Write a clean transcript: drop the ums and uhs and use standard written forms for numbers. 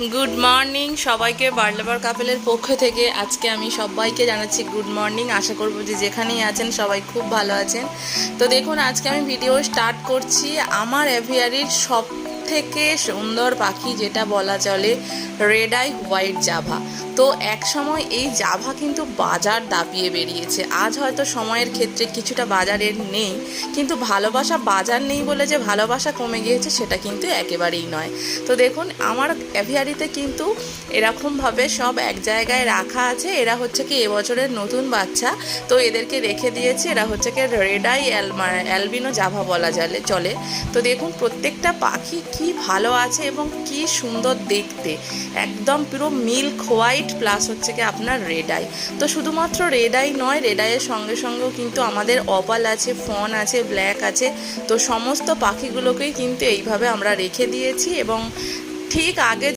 Good morning সবাইকে, বার্লাবার কাপেলের পক্ষ থেকে আজকে আমি সবাইকে জানাচ্ছি গুড মর্নিং। আশা করব যে যেখানেই আছেন সবাই খুব ভালো আছেন। তো দেখুন, আজকে আমি ভিডিও স্টার্ট করছি আমার অ্যাভিয়ারির সব থেকে সুন্দর পাখি যেটা বলা চলে রেড আই হোয়াইট জাভা। তো এক সময় এই জাভা কিন্তু বাজার দাপিয়ে বেরিয়েছে। আজ হয়তো সময়ের ক্ষেত্রে কিছুটা বাজারের নেই, কিন্তু ভালোবাসা বাজার নেই বলে যে ভালোবাসা কমে গিয়েছে সেটা কিন্তু একেবারেই নয়। তো দেখুন, আমার অ্যাভিয়ারিতে কিন্তু এরকমভাবে সব এক জায়গায় রাখা আছে। এরা হচ্ছে কি এবছরের নতুন বাচ্চা, তো এদেরকে রেখে দিয়েছি। এরা হচ্ছে কি রেড আই অ্যালবিনো জাভা বলা চলে। তো দেখুন, প্রত্যেকটা পাখি কি ভালো আছে এবং কি সুন্দর দেখতে, একদম পুরো মিল্ক হোয়াইট প্লাস হচ্ছে কি আপনার রেড আই। তো শুধুমাত্র রেড আই নয়, রেড আইয়ের সঙ্গে সঙ্গেও কিন্তু আমাদের অপাল আছে, ফন আছে, ব্ল্যাক আছে। তো সমস্ত পাখিগুলোকেই কিন্তু এইভাবে আমরা রেখে দিয়েছি এবং ঠিক আগে